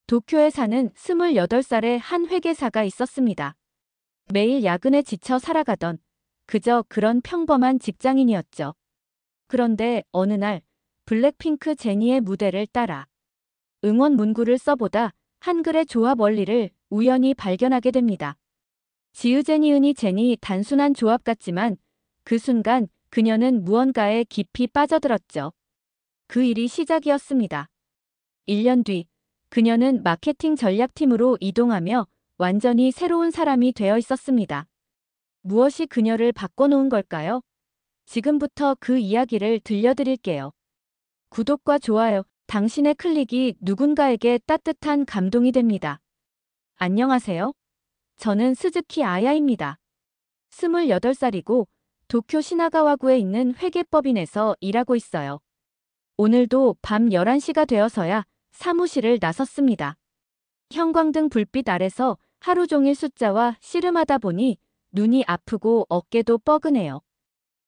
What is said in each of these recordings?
도쿄에 사는 28살의 한 회계사가 있었습니다. 매일 야근에 지쳐 살아가던 그저 그런 평범한 직장인이었죠. 그런데 어느 날 블랙핑크 제니의 무대를 따라 응원 문구를 써보다 한글의 조합 원리를 우연히 발견하게 됩니다. 지읒제니은이 제니 단순한 조합 같지만 그 순간 그녀는 무언가에 깊이 빠져들었죠. 그 일이 시작이었습니다. 1년 뒤 그녀는 마케팅 전략팀으로 이동하며 완전히 새로운 사람이 되어 있었습니다. 무엇이 그녀를 바꿔놓은 걸까요? 지금부터 그 이야기를 들려드릴게요. 구독과 좋아요, 당신의 클릭이 누군가에게 따뜻한 감동이 됩니다. 안녕하세요. 저는 스즈키 아야입니다. 28살이고 도쿄 시나가와구에 있는 회계법인에서 일하고 있어요. 오늘도 밤 11시가 되어서야 사무실을 나섰습니다. 형광등 불빛 아래서 하루 종일 숫자와 씨름하다 보니 눈이 아프고 어깨도 뻐근해요.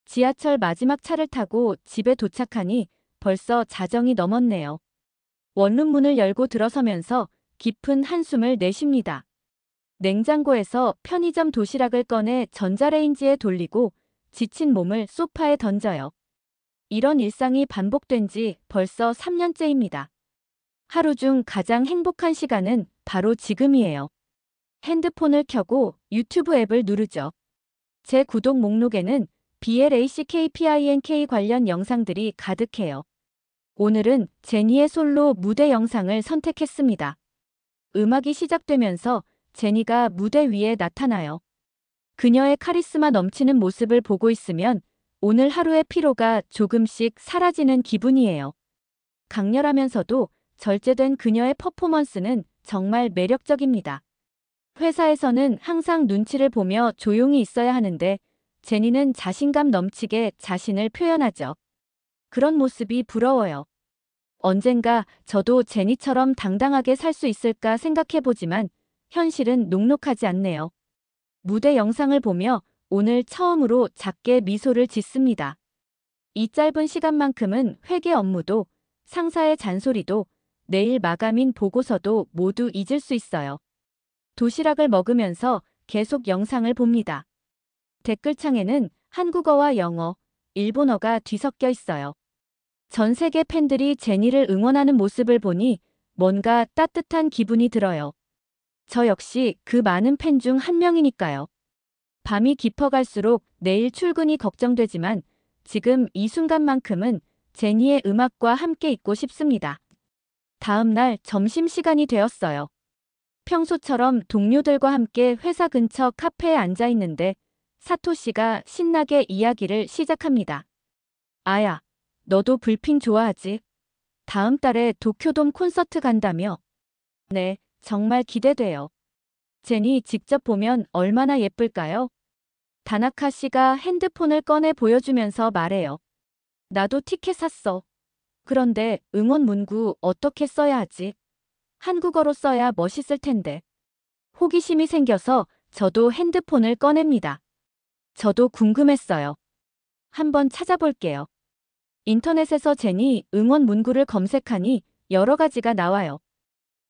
지하철 마지막 차를 타고 집에 도착하니 벌써 자정이 넘었네요. 원룸 문을 열고 들어서면서 깊은 한숨을 내쉽니다. 냉장고에서 편의점 도시락을 꺼내 전자레인지에 돌리고 지친 몸을 소파에 던져요. 이런 일상이 반복된 지 벌써 3년째입니다. 하루 중 가장 행복한 시간은 바로 지금이에요. 핸드폰을 켜고 유튜브 앱을 누르죠. 제 구독 목록에는 BLACKPINK 관련 영상들이 가득해요. 오늘은 제니의 솔로 무대 영상을 선택했습니다. 음악이 시작되면서 제니가 무대 위에 나타나요. 그녀의 카리스마 넘치는 모습을 보고 있으면 오늘 하루의 피로가 조금씩 사라지는 기분이에요. 강렬하면서도 절제된 그녀의 퍼포먼스는 정말 매력적입니다. 회사에서는 항상 눈치를 보며 조용히 있어야 하는데 제니는 자신감 넘치게 자신을 표현하죠. 그런 모습이 부러워요. 언젠가 저도 제니처럼 당당하게 살 수 있을까 생각해보지만 현실은 녹록하지 않네요. 무대 영상을 보며 오늘 처음으로 작게 미소를 짓습니다. 이 짧은 시간만큼은 회계 업무도 상사의 잔소리도 내일 마감인 보고서도 모두 잊을 수 있어요. 도시락을 먹으면서 계속 영상을 봅니다. 댓글창에는 한국어와 영어, 일본어가 뒤섞여 있어요. 전 세계 팬들이 제니를 응원하는 모습을 보니 뭔가 따뜻한 기분이 들어요. 저 역시 그 많은 팬 중 한 명이니까요. 밤이 깊어갈수록 내일 출근이 걱정되지만 지금 이 순간만큼은 제니의 음악과 함께 있고 싶습니다. 다음 날 점심시간이 되었어요. 평소처럼 동료들과 함께 회사 근처 카페에 앉아 있는데 사토시가 신나게 이야기를 시작합니다. 아야, 너도 불핑 좋아하지? 다음 달에 도쿄돔 콘서트 간다며? 네, 정말 기대돼요. 제니 직접 보면 얼마나 예쁠까요? 다나카 씨가 핸드폰을 꺼내 보여주면서 말해요. 나도 티켓 샀어. 그런데 응원 문구 어떻게 써야 하지? 한국어로 써야 멋있을 텐데. 호기심이 생겨서 저도 핸드폰을 꺼냅니다. 저도 궁금했어요. 한번 찾아볼게요. 인터넷에서 제니 응원 문구를 검색하니 여러 가지가 나와요.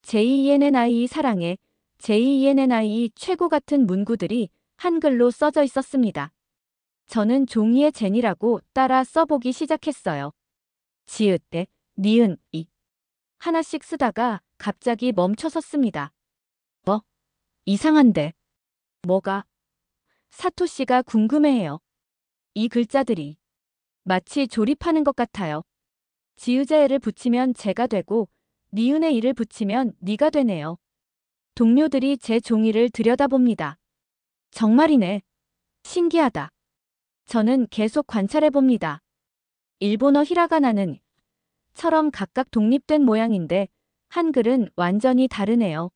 JENNI 사랑해, JENNI 최고 같은 문구들이 한글로 써져 있었습니다. 저는 종이에 제니라고 따라 써보기 시작했어요. 지읒대, 니은, 이. 하나씩 쓰다가 갑자기 멈춰섰습니다. 뭐? 이상한데. 뭐가? 사토씨가 궁금해해요. 이 글자들이 마치 조립하는 것 같아요. 지읒제를 붙이면 제가 되고 니은의 이를 붙이면 니가 되네요. 동료들이 제 종이를 들여다봅니다. 정말이네. 신기하다. 저는 계속 관찰해봅니다. 일본어 히라가나는 처럼 각각 독립된 모양인데 한글은 완전히 다르네요.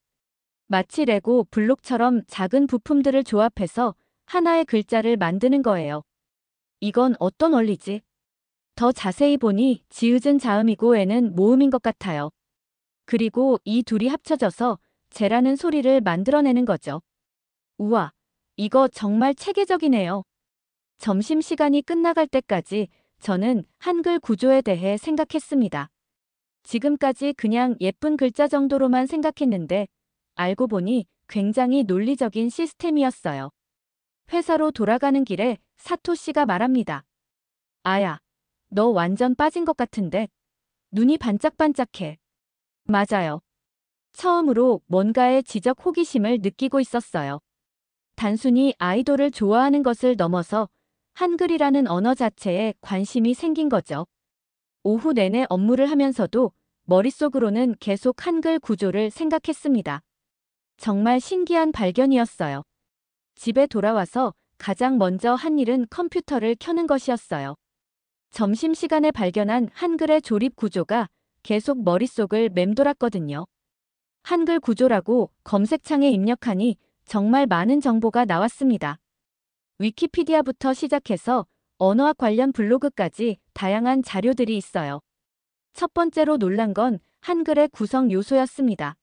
마치 레고 블록처럼 작은 부품들을 조합해서 하나의 글자를 만드는 거예요. 이건 어떤 원리지? 더 자세히 보니 지읒은 자음이고 애는 모음인 것 같아요. 그리고 이 둘이 합쳐져서 제라는 소리를 만들어내는 거죠. 우와, 이거 정말 체계적이네요. 점심시간이 끝나갈 때까지 저는 한글 구조에 대해 생각했습니다. 지금까지 그냥 예쁜 글자 정도로만 생각했는데 알고 보니 굉장히 논리적인 시스템이었어요. 회사로 돌아가는 길에 사토 씨가 말합니다. 아야, 너 완전 빠진 것 같은데 눈이 반짝반짝해. 맞아요. 처음으로 뭔가에 지적 호기심을 느끼고 있었어요. 단순히 아이돌을 좋아하는 것을 넘어서 한글이라는 언어 자체에 관심이 생긴 거죠. 오후 내내 업무를 하면서도 머릿속으로는 계속 한글 구조를 생각했습니다. 정말 신기한 발견이었어요. 집에 돌아와서 가장 먼저 한 일은 컴퓨터를 켜는 것이었어요. 점심시간에 발견한 한글의 조립 구조가 계속 머릿속을 맴돌았거든요. 한글 구조라고 검색창에 입력하니 정말 많은 정보가 나왔습니다. 위키피디아부터 시작해서 언어학 관련 블로그까지 다양한 자료들이 있어요. 첫 번째로 놀란 건 한글의 구성 요소였습니다.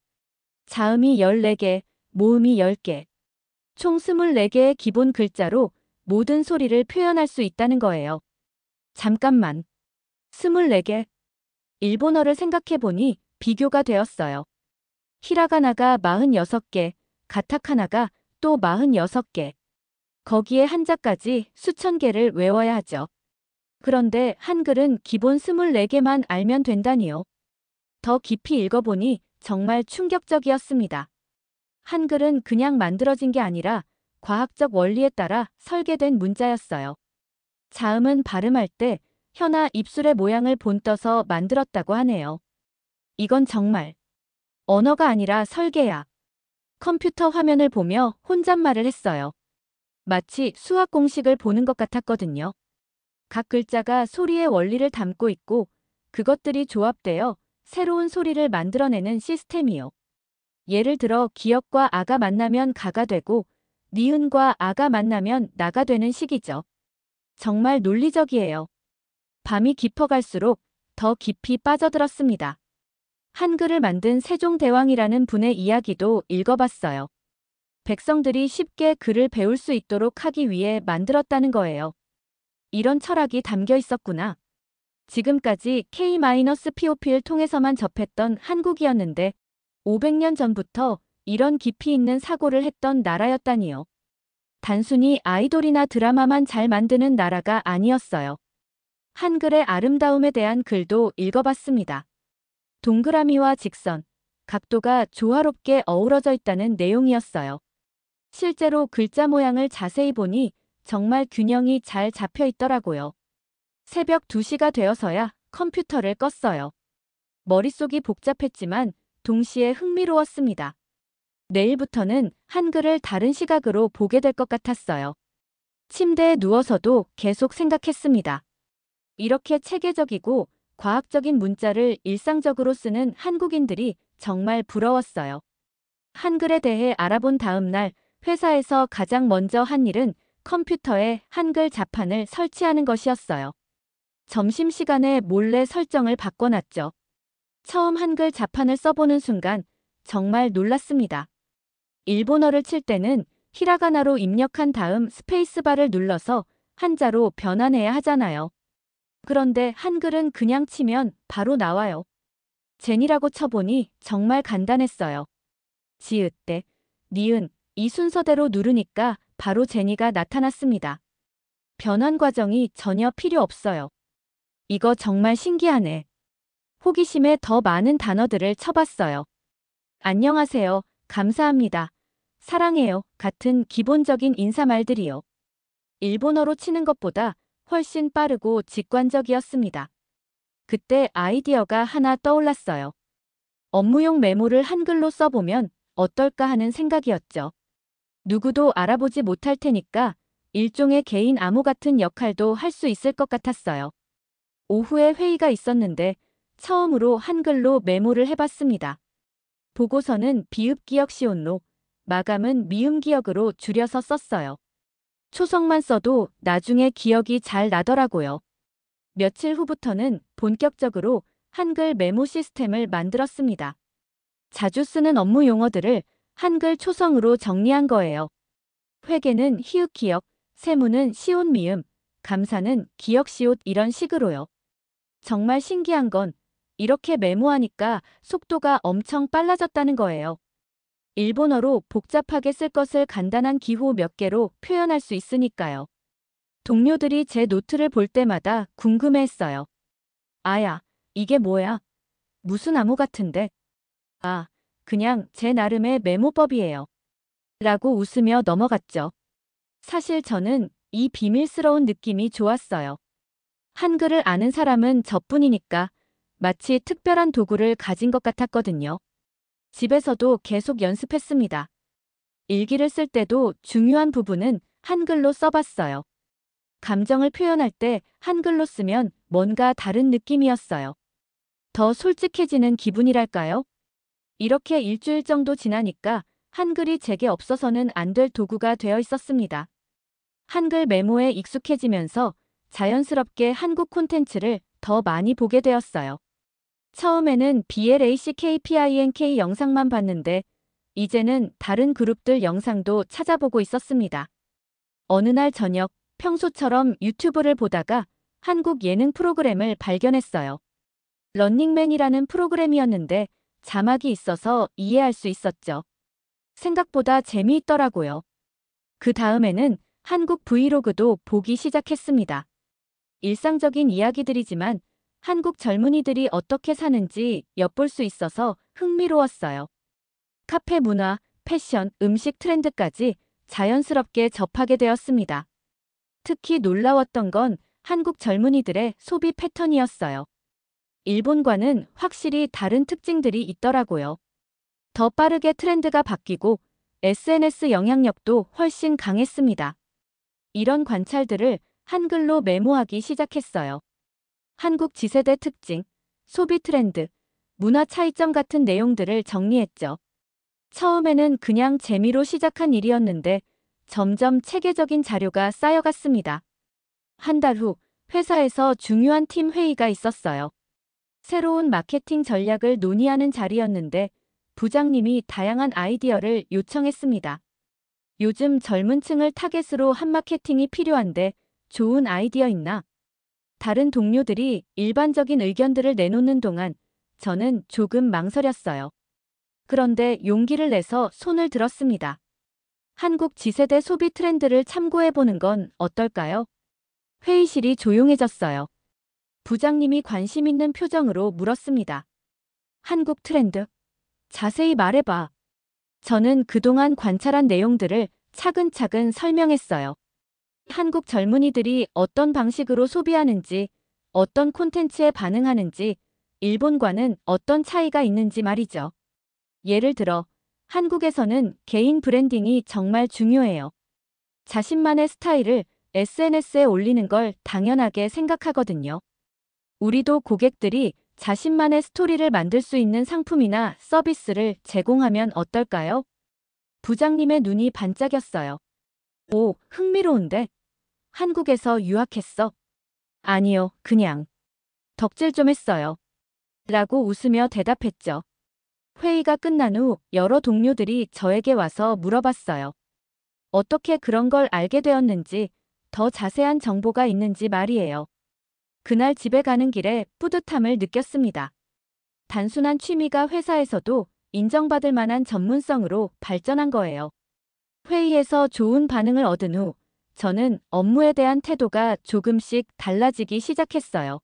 자음이 14개, 모음이 10개, 총 24개의 기본 글자로 모든 소리를 표현할 수 있다는 거예요. 잠깐만. 24개. 일본어를 생각해보니 비교가 되었어요. 히라가나가 46개, 가타카나가 또 46개. 거기에 한자까지 수천 개를 외워야 하죠. 그런데 한글은 기본 24개만 알면 된다니요. 더 깊이 읽어보니 정말 충격적이었습니다. 한글은 그냥 만들어진 게 아니라 과학적 원리에 따라 설계된 문자였어요. 자음은 발음할 때 혀나 입술의 모양을 본떠서 만들었다고 하네요. 이건 정말 언어가 아니라 설계야. 컴퓨터 화면을 보며 혼잣말을 했어요. 마치 수학 공식을 보는 것 같았거든요. 각 글자가 소리의 원리를 담고 있고 그것들이 조합되어 새로운 소리를 만들어내는 시스템이요. 예를 들어 기역과 아가 만나면 가가 되고 니은과 아가 만나면 나가 되는 식이죠. 정말 논리적이에요. 밤이 깊어갈수록 더 깊이 빠져들었습니다. 한글을 만든 세종대왕이라는 분의 이야기도 읽어봤어요. 백성들이 쉽게 글을 배울 수 있도록 하기 위해 만들었다는 거예요. 이런 철학이 담겨 있었구나. 지금까지 K-POP를 통해서만 접했던 한국이었는데 500년 전부터 이런 깊이 있는 사고를 했던 나라였다니요. 단순히 아이돌이나 드라마만 잘 만드는 나라가 아니었어요. 한글의 아름다움에 대한 글도 읽어봤습니다. 동그라미와 직선, 각도가 조화롭게 어우러져 있다는 내용이었어요. 실제로 글자 모양을 자세히 보니 정말 균형이 잘 잡혀 있더라고요. 새벽 2시가 되어서야 컴퓨터를 껐어요. 머릿속이 복잡했지만 동시에 흥미로웠습니다. 내일부터는 한글을 다른 시각으로 보게 될 것 같았어요. 침대에 누워서도 계속 생각했습니다. 이렇게 체계적이고 과학적인 문자를 일상적으로 쓰는 한국인들이 정말 부러웠어요. 한글에 대해 알아본 다음 날 회사에서 가장 먼저 한 일은 컴퓨터에 한글 자판을 설치하는 것이었어요. 점심시간에 몰래 설정을 바꿔놨죠. 처음 한글 자판을 써보는 순간 정말 놀랐습니다. 일본어를 칠 때는 히라가나로 입력한 다음 스페이스바를 눌러서 한자로 변환해야 하잖아요. 그런데 한글은 그냥 치면 바로 나와요. 제니라고 쳐보니 정말 간단했어요. 지읒대, 니은, 이 순서대로 누르니까 바로 제니가 나타났습니다. 변환 과정이 전혀 필요 없어요. 이거 정말 신기하네. 호기심에 더 많은 단어들을 쳐봤어요. 안녕하세요, 감사합니다, 사랑해요 같은 기본적인 인사말들이요. 일본어로 치는 것보다 훨씬 빠르고 직관적이었습니다. 그때 아이디어가 하나 떠올랐어요. 업무용 메모를 한글로 써보면 어떨까 하는 생각이었죠. 누구도 알아보지 못할 테니까 일종의 개인 암호 같은 역할도 할 수 있을 것 같았어요. 오후에 회의가 있었는데 처음으로 한글로 메모를 해봤습니다. 보고서는 비읍기역시온로, 마감은 미음기역으로 줄여서 썼어요. 초성만 써도 나중에 기억이 잘 나더라고요. 며칠 후부터는 본격적으로 한글 메모 시스템을 만들었습니다. 자주 쓰는 업무 용어들을 한글 초성으로 정리한 거예요. 회계는 히읗기역, 세무는 시옷미음, 감사는 기역시옷 이런 식으로요. 정말 신기한 건 이렇게 메모하니까 속도가 엄청 빨라졌다는 거예요. 일본어로 복잡하게 쓸 것을 간단한 기호 몇 개로 표현할 수 있으니까요. 동료들이 제 노트를 볼 때마다 궁금해했어요. 아야, 이게 뭐야? 무슨 암호 같은데? 아, 그냥 제 나름의 메모법이에요. 라고 웃으며 넘어갔죠. 사실 저는 이 비밀스러운 느낌이 좋았어요. 한글을 아는 사람은 저뿐이니까 마치 특별한 도구를 가진 것 같았거든요. 집에서도 계속 연습했습니다. 일기를 쓸 때도 중요한 부분은 한글로 써봤어요. 감정을 표현할 때 한글로 쓰면 뭔가 다른 느낌이었어요. 더 솔직해지는 기분이랄까요? 이렇게 일주일 정도 지나니까 한글이 제게 없어서는 안 될 도구가 되어 있었습니다. 한글 메모에 익숙해지면서 자연스럽게 한국 콘텐츠를 더 많이 보게 되었어요. 처음에는 BLACKPINK 영상만 봤는데 이제는 다른 그룹들 영상도 찾아보고 있었습니다. 어느 날 저녁 평소처럼 유튜브를 보다가 한국 예능 프로그램을 발견했어요. 런닝맨이라는 프로그램이었는데 자막이 있어서 이해할 수 있었죠. 생각보다 재미있더라고요. 그 다음에는 한국 브이로그도 보기 시작했습니다. 일상적인 이야기들이지만 한국 젊은이들이 어떻게 사는지 엿볼 수 있어서 흥미로웠어요. 카페 문화, 패션, 음식 트렌드까지 자연스럽게 접하게 되었습니다. 특히 놀라웠던 건 한국 젊은이들의 소비 패턴이었어요. 일본과는 확실히 다른 특징들이 있더라고요. 더 빠르게 트렌드가 바뀌고 SNS 영향력도 훨씬 강했습니다. 이런 관찰들을 한글로 메모하기 시작했어요. 한국 지세대 특징, 소비 트렌드, 문화 차이점 같은 내용들을 정리했죠. 처음에는 그냥 재미로 시작한 일이었는데 점점 체계적인 자료가 쌓여갔습니다. 한 달 후 회사에서 중요한 팀 회의가 있었어요. 새로운 마케팅 전략을 논의하는 자리였는데 부장님이 다양한 아이디어를 요청했습니다. 요즘 젊은 층을 타겟으로 한 마케팅이 필요한데 좋은 아이디어 있나? 다른 동료들이 일반적인 의견들을 내놓는 동안 저는 조금 망설였어요. 그런데 용기를 내서 손을 들었습니다. 한국 지세대 소비 트렌드를 참고해보는 건 어떨까요? 회의실이 조용해졌어요. 부장님이 관심 있는 표정으로 물었습니다. 한국 트렌드? 자세히 말해봐. 저는 그동안 관찰한 내용들을 차근차근 설명했어요. 한국 젊은이들이 어떤 방식으로 소비하는지, 어떤 콘텐츠에 반응하는지, 일본과는 어떤 차이가 있는지 말이죠. 예를 들어, 한국에서는 개인 브랜딩이 정말 중요해요. 자신만의 스타일을 SNS에 올리는 걸 당연하게 생각하거든요. 우리도 고객들이 자신만의 스토리를 만들 수 있는 상품이나 서비스를 제공하면 어떨까요? 부장님의 눈이 반짝였어요. 오, 흥미로운데? 한국에서 유학했어? 아니요, 그냥. 덕질 좀 했어요. 라고 웃으며 대답했죠. 회의가 끝난 후 여러 동료들이 저에게 와서 물어봤어요. 어떻게 그런 걸 알게 되었는지, 더 자세한 정보가 있는지 말이에요. 그날 집에 가는 길에 뿌듯함을 느꼈습니다. 단순한 취미가 회사에서도 인정받을 만한 전문성으로 발전한 거예요. 회의에서 좋은 반응을 얻은 후 저는 업무에 대한 태도가 조금씩 달라지기 시작했어요.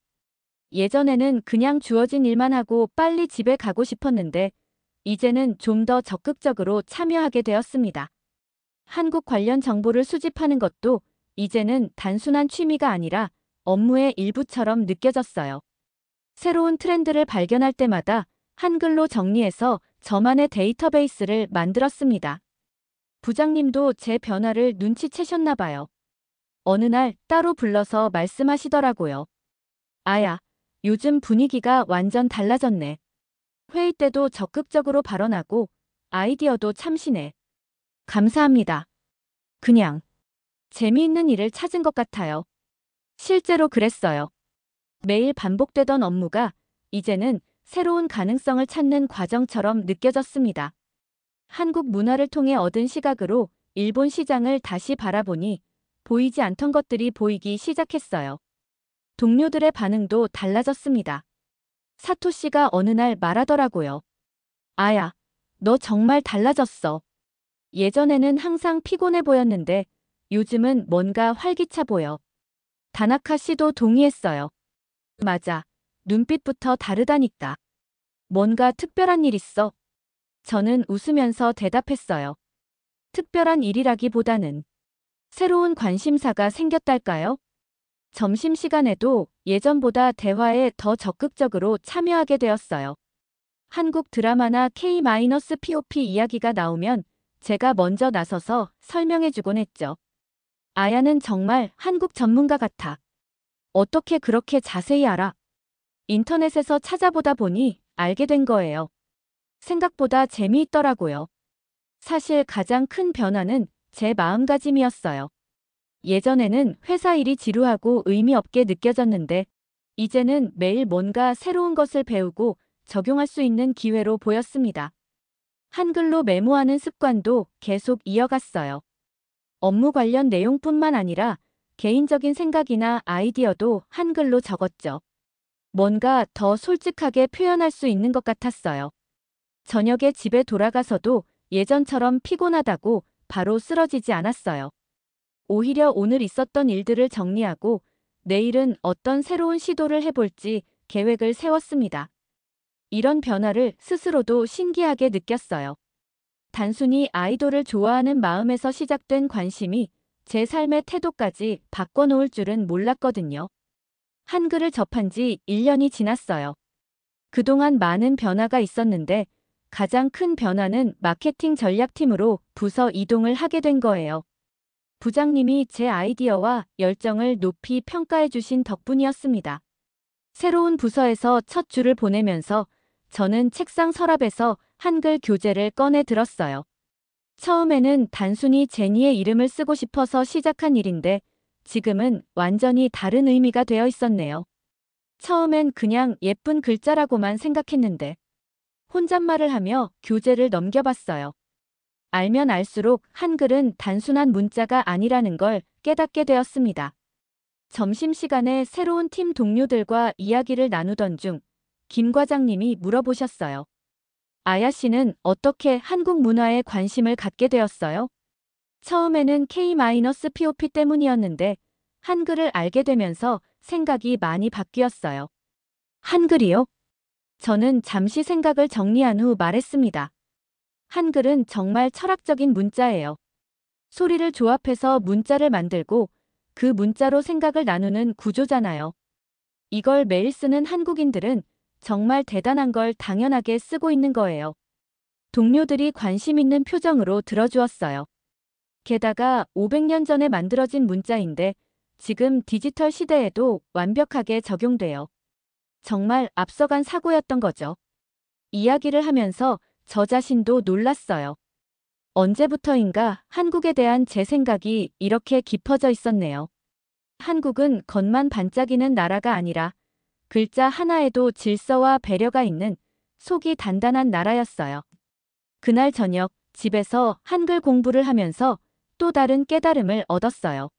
예전에는 그냥 주어진 일만 하고 빨리 집에 가고 싶었는데 이제는 좀 더 적극적으로 참여하게 되었습니다. 한국 관련 정보를 수집하는 것도 이제는 단순한 취미가 아니라 업무의 일부처럼 느껴졌어요. 새로운 트렌드를 발견할 때마다 한글로 정리해서 저만의 데이터베이스를 만들었습니다. 부장님도 제 변화를 눈치채셨나 봐요. 어느 날 따로 불러서 말씀하시더라고요. 아야, 요즘 분위기가 완전 달라졌네. 회의 때도 적극적으로 발언하고 아이디어도 참신해. 감사합니다. 그냥 재미있는 일을 찾은 것 같아요. 실제로 그랬어요. 매일 반복되던 업무가 이제는 새로운 가능성을 찾는 과정처럼 느껴졌습니다. 한국 문화를 통해 얻은 시각으로 일본 시장을 다시 바라보니 보이지 않던 것들이 보이기 시작했어요. 동료들의 반응도 달라졌습니다. 사토씨가 어느 날 말하더라고요. 아야, 너 정말 달라졌어. 예전에는 항상 피곤해 보였는데 요즘은 뭔가 활기차 보여. 다나카 씨도 동의했어요. 맞아. 눈빛부터 다르다니까. 뭔가 특별한 일 있어? 저는 웃으면서 대답했어요. 특별한 일이라기보다는 새로운 관심사가 생겼달까요? 점심시간에도 예전보다 대화에 더 적극적으로 참여하게 되었어요. 한국 드라마나 K-POP 이야기가 나오면 제가 먼저 나서서 설명해주곤 했죠. 아야는 정말 한국 전문가 같아. 어떻게 그렇게 자세히 알아? 인터넷에서 찾아보다 보니 알게 된 거예요. 생각보다 재미있더라고요. 사실 가장 큰 변화는 제 마음가짐이었어요. 예전에는 회사 일이 지루하고 의미 없게 느껴졌는데, 이제는 매일 뭔가 새로운 것을 배우고 적용할 수 있는 기회로 보였습니다. 한글로 메모하는 습관도 계속 이어갔어요. 업무 관련 내용뿐만 아니라 개인적인 생각이나 아이디어도 한글로 적었죠. 뭔가 더 솔직하게 표현할 수 있는 것 같았어요. 저녁에 집에 돌아가서도 예전처럼 피곤하다고 바로 쓰러지지 않았어요. 오히려 오늘 있었던 일들을 정리하고 내일은 어떤 새로운 시도를 해볼지 계획을 세웠습니다. 이런 변화를 스스로도 신기하게 느꼈어요. 단순히 아이돌을 좋아하는 마음에서 시작된 관심이 제 삶의 태도까지 바꿔놓을 줄은 몰랐거든요. 한글을 접한 지 1년이 지났어요. 그동안 많은 변화가 있었는데 가장 큰 변화는 마케팅 전략팀으로 부서 이동을 하게 된 거예요. 부장님이 제 아이디어와 열정을 높이 평가해 주신 덕분이었습니다. 새로운 부서에서 첫 주를 보내면서 저는 책상 서랍에서 한글 교재를 꺼내 들었어요. 처음에는 단순히 제니의 이름을 쓰고 싶어서 시작한 일인데 지금은 완전히 다른 의미가 되어 있었네요. 처음엔 그냥 예쁜 글자라고만 생각했는데 혼잣말을 하며 교재를 넘겨봤어요. 알면 알수록 한글은 단순한 문자가 아니라는 걸 깨닫게 되었습니다. 점심시간에 새로운 팀 동료들과 이야기를 나누던 중 김 과장님이 물어보셨어요. 아야 씨는 어떻게 한국 문화에 관심을 갖게 되었어요? 처음에는 K-POP 때문이었는데 한글을 알게 되면서 생각이 많이 바뀌었어요. 한글이요? 저는 잠시 생각을 정리한 후 말했습니다. 한글은 정말 철학적인 문자예요. 소리를 조합해서 문자를 만들고 그 문자로 생각을 나누는 구조잖아요. 이걸 매일 쓰는 한국인들은 정말 대단한 걸 당연하게 쓰고 있는 거예요. 동료들이 관심 있는 표정으로 들어주었어요. 게다가 500년 전에 만들어진 문자인데 지금 디지털 시대에도 완벽하게 적용돼요. 정말 앞서간 사고였던 거죠. 이야기를 하면서 저 자신도 놀랐어요. 언제부터인가 한국에 대한 제 생각이 이렇게 깊어져 있었네요. 한국은 겉만 반짝이는 나라가 아니라 글자 하나에도 질서와 배려가 있는 속이 단단한 나라였어요. 그날 저녁 집에서 한글 공부를 하면서 또 다른 깨달음을 얻었어요.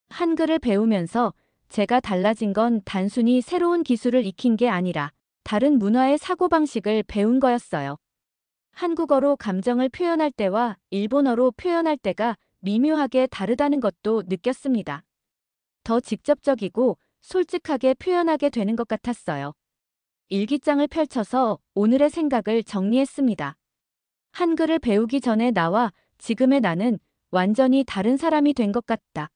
한글을 배우면서 제가 달라진 건 단순히 새로운 기술을 익힌 게 아니라 다른 문화의 사고방식을 배운 거였어요. 한국어로 감정을 표현할 때와 일본어로 표현할 때가 미묘하게 다르다는 것도 느꼈습니다. 더 직접적이고 솔직하게 표현하게 되는 것 같았어요. 일기장을 펼쳐서 오늘의 생각을 정리했습니다. 한글을 배우기 전에 나와 지금의 나는 완전히 다른 사람이 된 것 같다.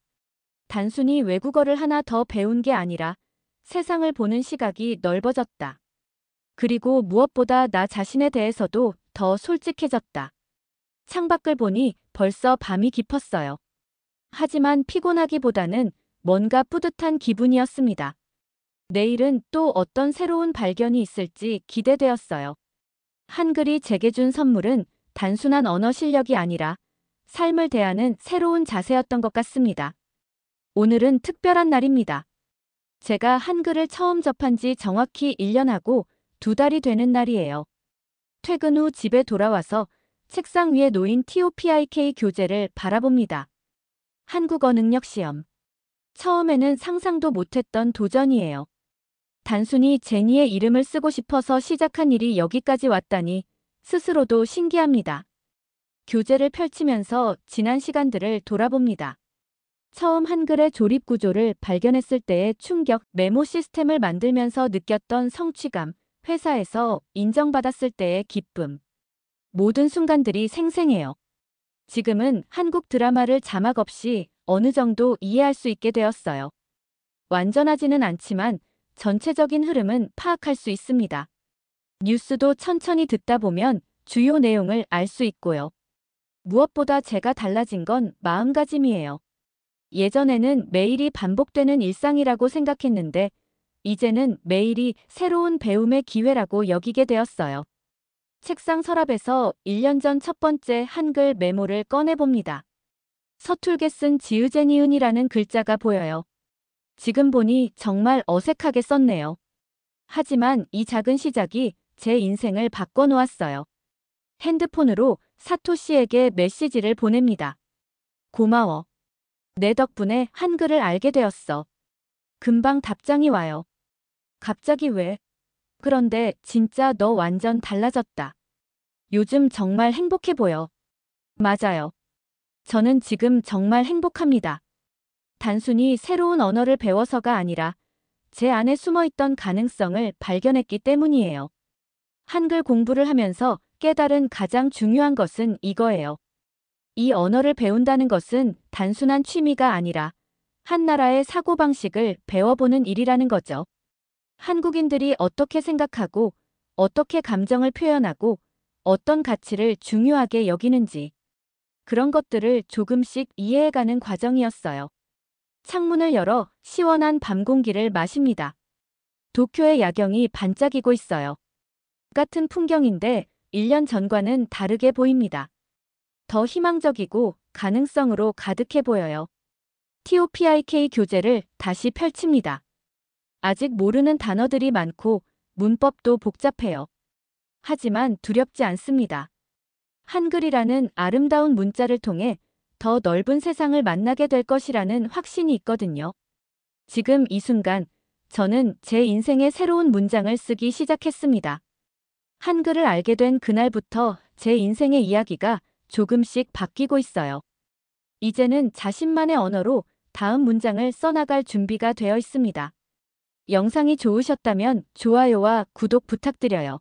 단순히 외국어를 하나 더 배운 게 아니라 세상을 보는 시각이 넓어졌다. 그리고 무엇보다 나 자신에 대해서도 더 솔직해졌다. 창밖을 보니 벌써 밤이 깊었어요. 하지만 피곤하기보다는 뭔가 뿌듯한 기분이었습니다. 내일은 또 어떤 새로운 발견이 있을지 기대되었어요. 한글이 제게 준 선물은 단순한 언어 실력이 아니라 삶을 대하는 새로운 자세였던 것 같습니다. 오늘은 특별한 날입니다. 제가 한글을 처음 접한 지 정확히 1년하고 2달이 되는 날이에요. 퇴근 후 집에 돌아와서 책상 위에 놓인 TOPIK 교재를 바라봅니다. 한국어 능력 시험. 처음에는 상상도 못했던 도전이에요. 단순히 제니의 이름을 쓰고 싶어서 시작한 일이 여기까지 왔다니 스스로도 신기합니다. 교재를 펼치면서 지난 시간들을 돌아봅니다. 처음 한글의 조립 구조를 발견했을 때의 충격, 메모 시스템을 만들면서 느꼈던 성취감, 회사에서 인정받았을 때의 기쁨. 모든 순간들이 생생해요. 지금은 한국 드라마를 자막 없이 어느 정도 이해할 수 있게 되었어요. 완전하지는 않지만 전체적인 흐름은 파악할 수 있습니다. 뉴스도 천천히 듣다 보면 주요 내용을 알 수 있고요. 무엇보다 제가 달라진 건 마음가짐이에요. 예전에는 매일이 반복되는 일상이라고 생각했는데 이제는 매일이 새로운 배움의 기회라고 여기게 되었어요. 책상 서랍에서 1년 전 첫 번째 한글 메모를 꺼내봅니다. 서툴게 쓴 지읒제니은이라는 글자가 보여요. 지금 보니 정말 어색하게 썼네요. 하지만 이 작은 시작이 제 인생을 바꿔놓았어요. 핸드폰으로 사토시에게 메시지를 보냅니다. 고마워. 내 덕분에 한글을 알게 되었어. 금방 답장이 와요. 갑자기 왜? 그런데 진짜 너 완전 달라졌다. 요즘 정말 행복해 보여. 맞아요. 저는 지금 정말 행복합니다. 단순히 새로운 언어를 배워서가 아니라 제 안에 숨어있던 가능성을 발견했기 때문이에요. 한글 공부를 하면서 깨달은 가장 중요한 것은 이거예요. 이 언어를 배운다는 것은 단순한 취미가 아니라 한 나라의 사고방식을 배워보는 일이라는 거죠. 한국인들이 어떻게 생각하고 어떻게 감정을 표현하고 어떤 가치를 중요하게 여기는지 그런 것들을 조금씩 이해해가는 과정이었어요. 창문을 열어 시원한 밤 공기를 마십니다. 도쿄의 야경이 반짝이고 있어요. 같은 풍경인데 1년 전과는 다르게 보입니다. 더 희망적이고 가능성으로 가득해 보여요. TOPIK 교재를 다시 펼칩니다. 아직 모르는 단어들이 많고 문법도 복잡해요. 하지만 두렵지 않습니다. 한글이라는 아름다운 문자를 통해 더 넓은 세상을 만나게 될 것이라는 확신이 있거든요. 지금 이 순간 저는 제 인생의 새로운 문장을 쓰기 시작했습니다. 한글을 알게 된 그날부터 제 인생의 이야기가 조금씩 바뀌고 있어요. 이제는 자신만의 언어로 다음 문장을 써나갈 준비가 되어 있습니다. 영상이 좋으셨다면 좋아요와 구독 부탁드려요.